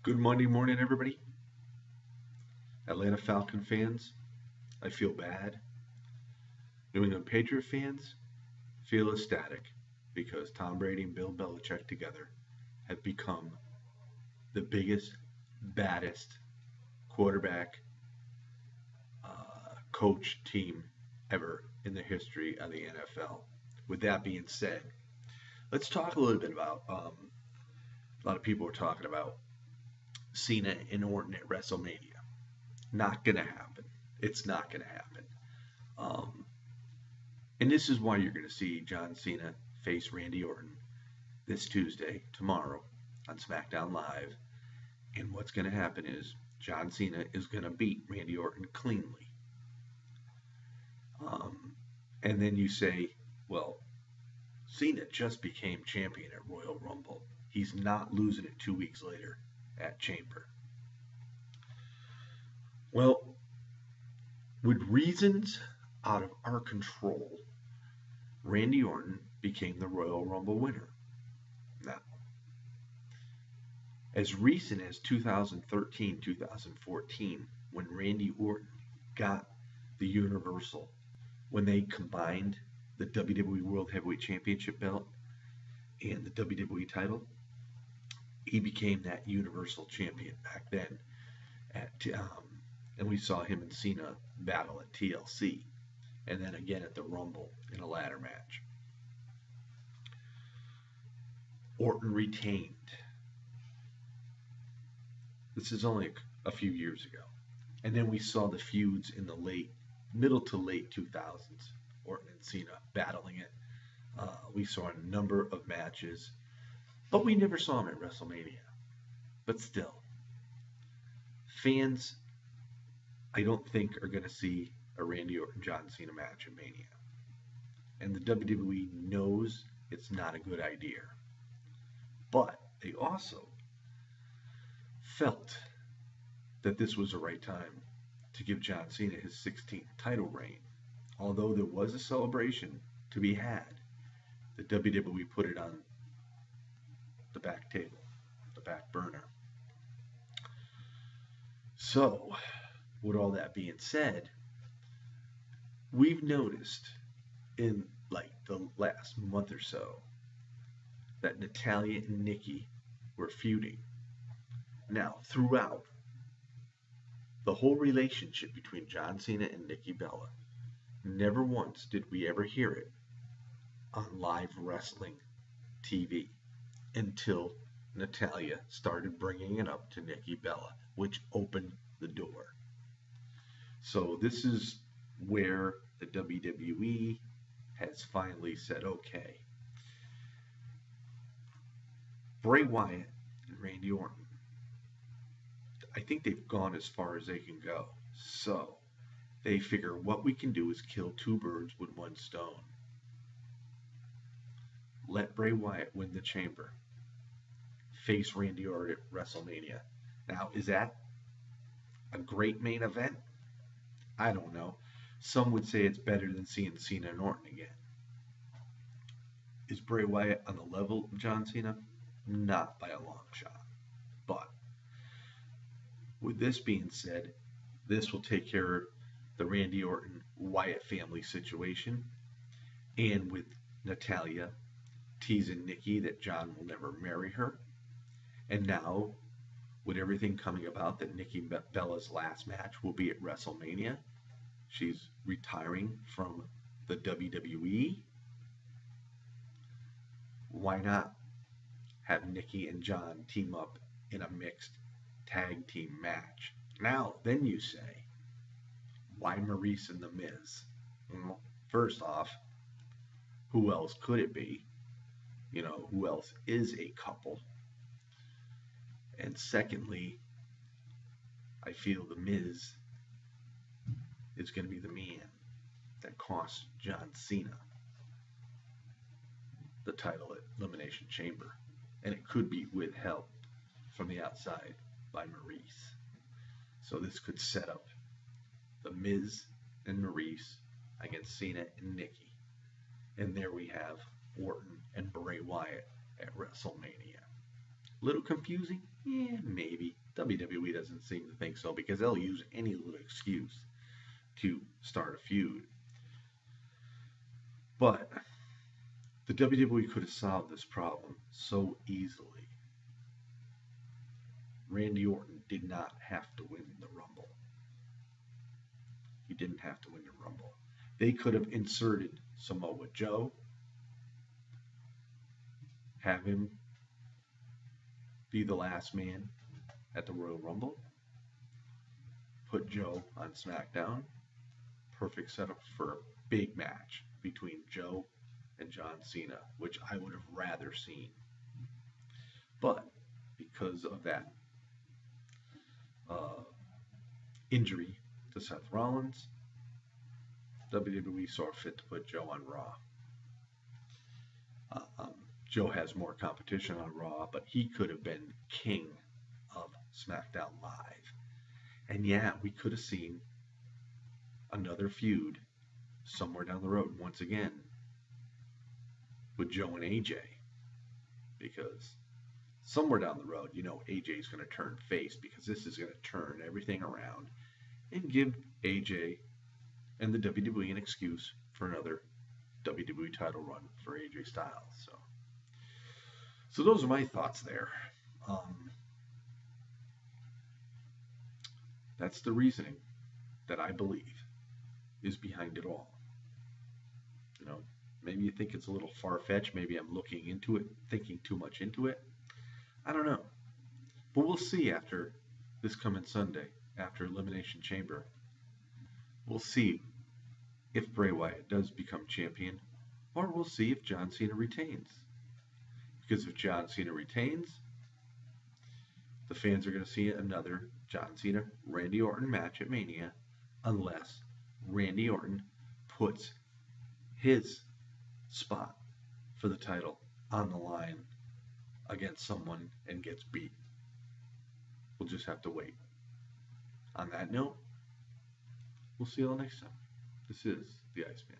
Good Monday morning, everybody. Atlanta Falcon fans, I feel bad. New England Patriot fans feel ecstatic because Tom Brady and Bill Belichick together have become the biggest, baddest quarterback coach team ever in the history of the NFL. With that being said, let's talk a little bit about a lot of people are talking about Cena and Orton at WrestleMania. Not going to happen. It's not going to happen. Um, and this is why you're going to see John Cena face Randy Orton this Tuesday, tomorrow, on SmackDown Live. And what's going to happen is John Cena is going to beat Randy Orton cleanly. And then you say, well, Cena just became champion at Royal Rumble. He's not losing it 2 weeks later at Chamber. Well, with reasons out of our control, Randy Orton became the Royal Rumble winner. Now, as recent as 2013, 2014, when Randy Orton got the Universal, when they combined the WWE World Heavyweight Championship belt and the WWE title, he became that Universal Champion back then. And we saw him and Cena battle at TLC, and then again at the Rumble in a ladder match. Orton retained. This is only a few years ago. And then we saw the feuds in the middle to late 2000s, Orton and Cena battling it. We saw a number of matches, but we never saw him at WrestleMania. But still, fans, I don't think, are going to see a Randy Orton-John Cena match at Mania. And the WWE knows it's not a good idea. But they also felt that this was the right time to give John Cena his 16th title reign. Although there was a celebration to be had, the WWE put it on the back table, the back burner. So, with all that being said, we've noticed in like the last month or so that Natalya and Nikki were feuding. Now, throughout the whole relationship between John Cena and Nikki Bella, never once did we ever hear it on live wrestling TV until Natalya started bringing it up to Nikki Bella, which opened the door. So this is where the WWE has finally said, okay, Bray Wyatt and Randy Orton, I think they've gone as far as they can go. So they figure what we can do is kill two birds with one stone. Let Bray Wyatt win the Chamber. Face Randy Orton at WrestleMania. Now, is that a great main event? I don't know. Some would say it's better than seeing Cena and Orton again. Is Bray Wyatt on the level of John Cena? Not by a long shot. But with this being said, this will take care of the Randy Orton Wyatt family situation. And with Natalya teasing Nikki that John will never marry her. And now, with everything coming about that Nikki Bella's last match will be at WrestleMania, she's retiring from the WWE. Why not have Nikki and John team up in a mixed tag team match? Now, then you say, why Maurice and The Miz? Well, first off, who else could it be? You know, who else is a couple? And secondly, I feel The Miz is going to be the man that cost John Cena the title at Elimination Chamber. And it could be with help from the outside by Maurice. So this could set up The Miz and Maurice against Cena and Nikki. And there we have Orton and Bray Wyatt at WrestleMania. Little confusing? Yeah, maybe. WWE doesn't seem to think so because they'll use any little excuse to start a feud. But the WWE could have solved this problem so easily. Randy Orton did not have to win the Rumble. He didn't have to win the Rumble. They could have inserted Samoa Joe, have him be the last man at the Royal Rumble, put Joe on SmackDown. Perfect setup for a big match between Joe and John Cena, which I would have rather seen. But because of that injury to Seth Rollins, WWE saw fit to put Joe on Raw. Joe has more competition on Raw, but he could have been king of SmackDown Live. And yeah, we could have seen another feud somewhere down the road once again with Joe and AJ. Because somewhere down the road, AJ is going to turn face, because this is going to turn everything around and give AJ and the WWE an excuse for another WWE title run for AJ Styles. So those are my thoughts there. That's the reasoning that I believe is behind it all. Maybe you think it's a little far-fetched. Maybe I'm looking into it, thinking too much into it. I don't know. But we'll see after this coming Sunday, after Elimination Chamber. We'll see if Bray Wyatt does become champion, or we'll see if John Cena retains. Because if John Cena retains, the fans are going to see another John Cena Randy Orton match at Mania, unless Randy Orton puts his spot for the title on the line against someone and gets beat. We'll just have to wait. On that note, we'll see you all next time. This is the Iceman.